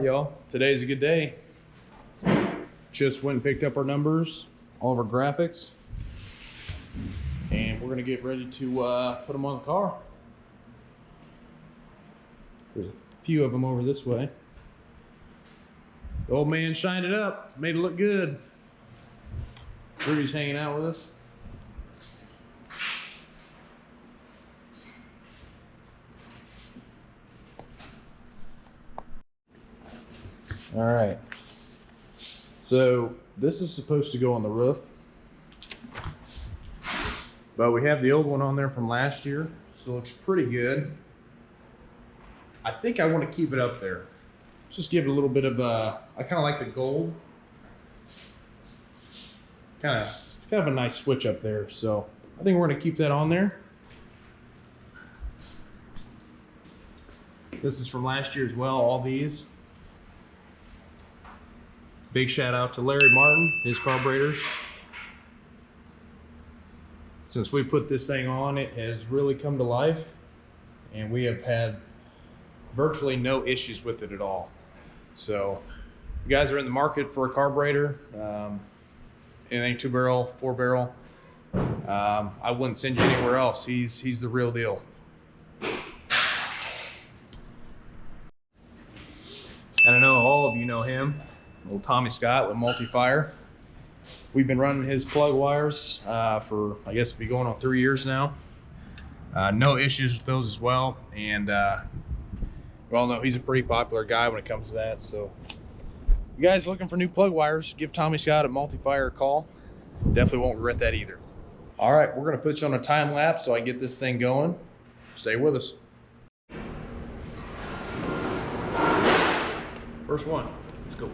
y'all, today's a good day. Just went and picked up our numbers, all of our graphics, and we're gonna get ready to put them on the car. There's a few of them over this way. The old man shined it up, made it look good. Rudy's hanging out with us. All right, so this is supposed to go on the roof, but we have the old one on there from last year, so it looks pretty good. I think I want to keep it up there. Just give it a little bit of I kind of like the gold. Kind of a nice switch up there, so I think we're going to keep that on there. This is from last year as well, all these. Big shout out to Larry Martin, his carburetors. Since we put this thing on, it has really come to life, and we have had virtually no issues with it at all. So if you guys are in the market for a carburetor, anything 2-barrel, 4-barrel, I wouldn't send you anywhere else. He's the real deal. And I know all of you know him. Old Tommy Scott with Multi-Fire. We've been running his plug wires for, I guess, be going on 3 years now. No issues with those as well. And we all know he's a pretty popular guy when it comes to that. So you guys looking for new plug wires, give Tommy Scott at Multi-Fire a call. Definitely won't regret that either. All right, we're gonna put you on a time lapse so I can get this thing going. Stay with us. First one, let's go.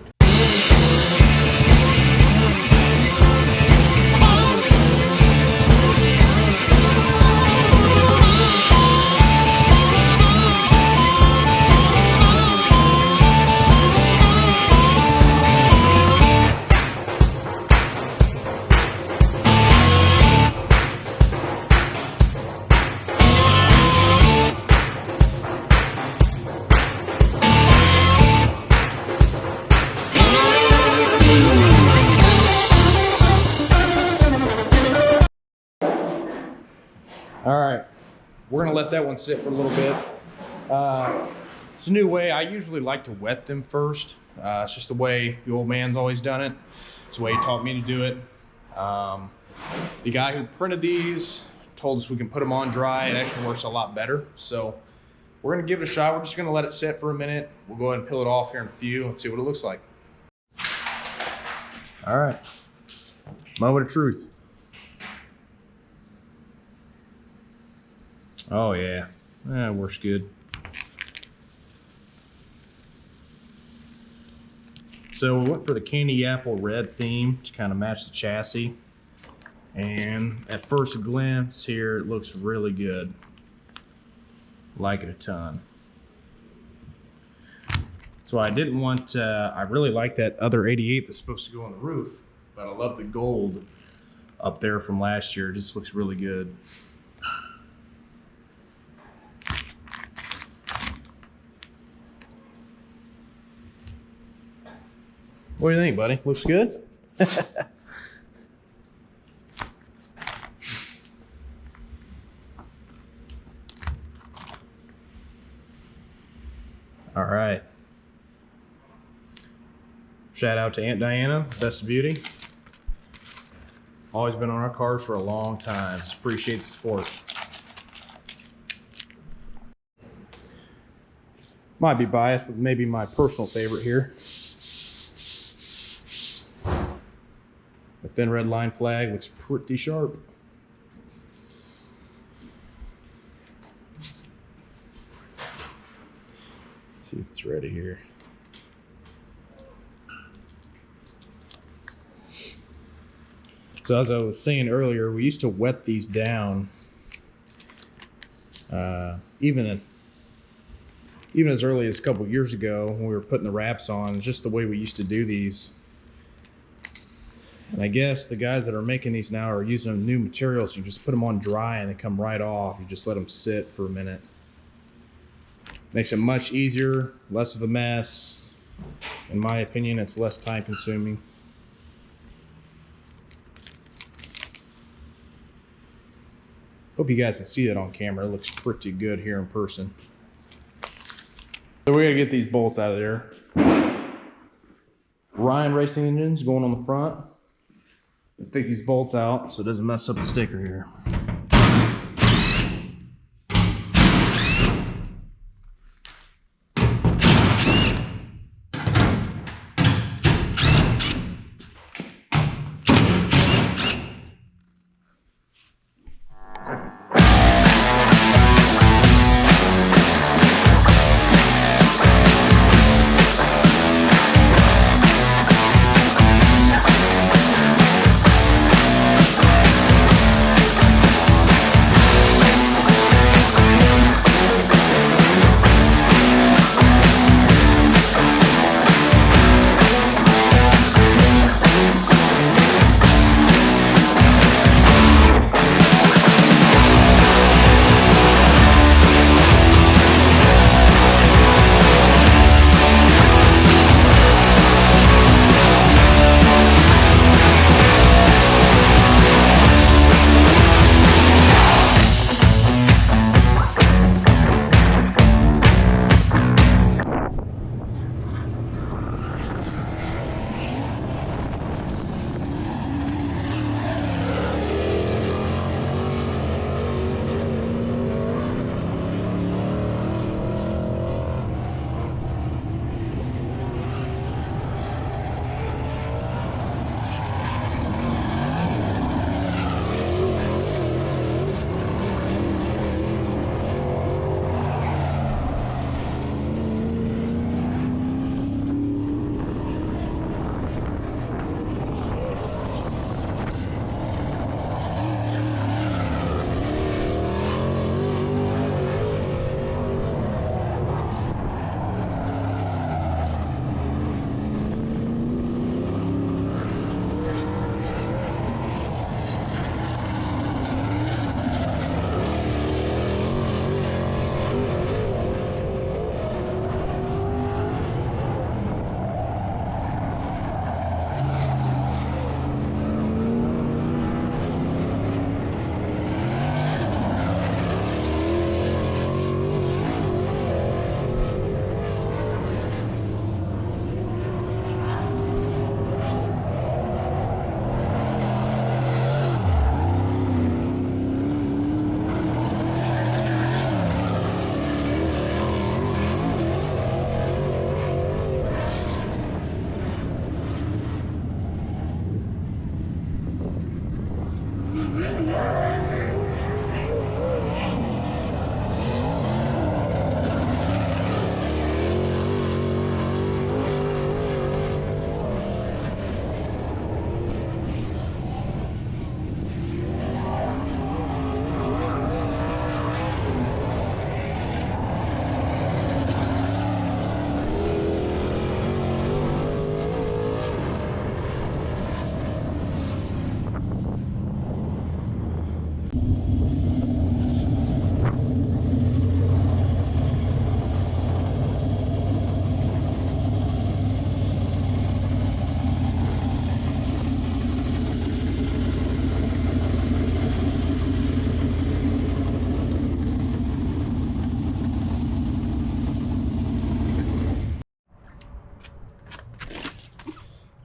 All right, we're gonna let that one sit for a little bit. It's a new way. I usually like to wet them first. It's just the way the old man's always done it. It's the way he taught me to do it. The guy who printed these told us we can put them on dry. It actually works a lot better. So we're gonna give it a shot. We're just gonna let it sit for a minute. We'll go ahead and peel it off here in a few and see what it looks like. All right, moment of truth. Oh yeah, that works good. So we went for the candy apple red theme to kind of match the chassis. And at first glance here, it looks really good. Like it a ton. So I didn't want, I really like that other 88 that's supposed to go on the roof, but I love the gold up there from last year. It just looks really good. What do you think, buddy? Looks good? All right. Shout out to Aunt Diana, Best of Beauty. Always been on our cars for a long time. Just appreciate the support. Might be biased, but maybe my personal favorite here. The thin red line flag looks pretty sharp. See if it's ready here. So as I was saying earlier, we used to wet these down even as early as a couple years ago when we were putting the wraps on. Just the way we used to do these. And I guess the guys that are making these now are using new materials. You just put them on dry and they come right off. You just let them sit for a minute. Makes it much easier, less of a mess, In my opinion, it's less time consuming. Hope you guys can see that on camera. It looks pretty good here in person. So we gotta get these bolts out of there. Ryan Racing Engines going on the front. Take these bolts out so it doesn't mess up the sticker here.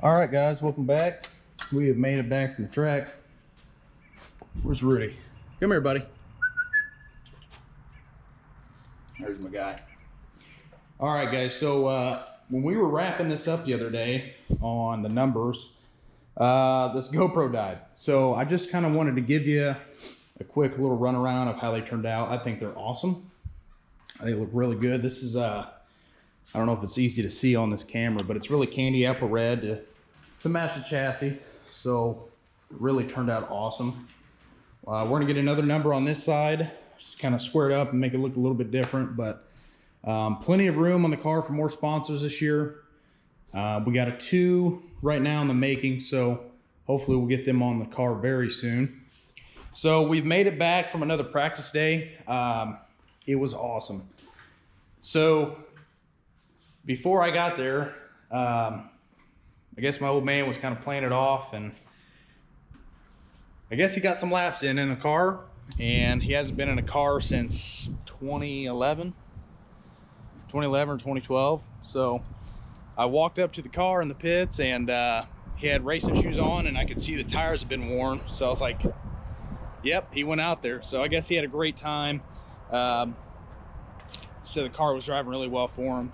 All right, guys, welcome back. We have made it back from the track. Where's Rudy? Come here, buddy. There's my guy. All right, guys, so when we were wrapping this up the other day on the numbers, this GoPro died. So I just kind of wanted to give you a quick little run around of how they turned out. I think they're awesome. They look really good. This is, I don't know if it's easy to see on this camera, but it's really candy apple red to match the chassis. So it really turned out awesome. We're gonna get another number on this side, just kind of square it up and make it look a little bit different, but plenty of room on the car for more sponsors this year. We got a 2 right now in the making, so hopefully we'll get them on the car very soon. So we've made it back from another practice day. It was awesome. So before I got there, I guess my old man was kind of playing it off, and I guess he got some laps in the car, and he hasn't been in a car since 2011 or 2012. So I walked up to the car in the pits, and he had racing shoes on, and I could see the tires had been worn. So I was like, yep, he went out there. So I guess he had a great time. So the car was driving really well for him.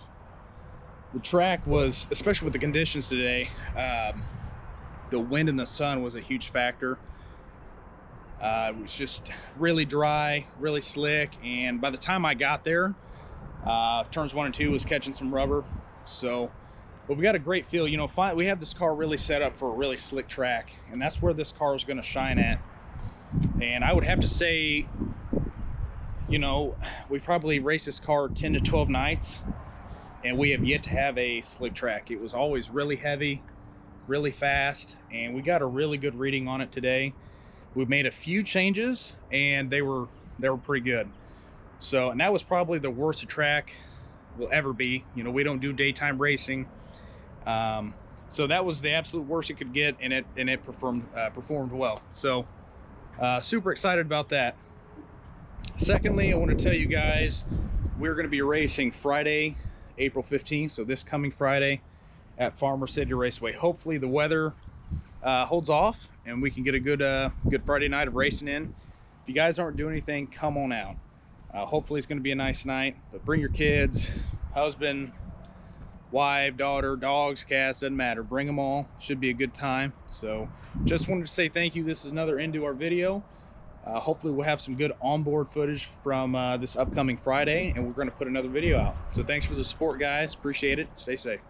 The track was, especially with the conditions today, the wind and the sun was a huge factor. It was just really dry, really slick, and by the time I got there, turns 1 and 2 was catching some rubber. So, but we got a great feel. You know, we have this car really set up for a really slick track, and that's where this car is going to shine at. And I would have to say, you know, we probably raced this car 10 to 12 nights, and we have yet to have a slick track. It was always really heavy, really fast, and we got a really good reading on it today. We've made a few changes, and they were pretty good. So, and that was probably the worst a track will ever be. You know, we don't do daytime racing, so that was the absolute worst it could get, and it performed well. So, super excited about that. Secondly, I want to tell you guys we're going to be racing Friday, April 15th, so this coming Friday at Farmer City Raceway. Hopefully the weather holds off and we can get a good Friday night of racing in. If you guys aren't doing anything, come on out. Hopefully it's going to be a nice night, but bring your kids, husband, wife, daughter, dogs, cats, doesn't matter. Bring them all. Should be a good time. So just wanted to say thank you. This is another into our video. Hopefully we'll have some good onboard footage from this upcoming Friday, and we're going to put another video out. So thanks for the support, guys. Appreciate it. Stay safe.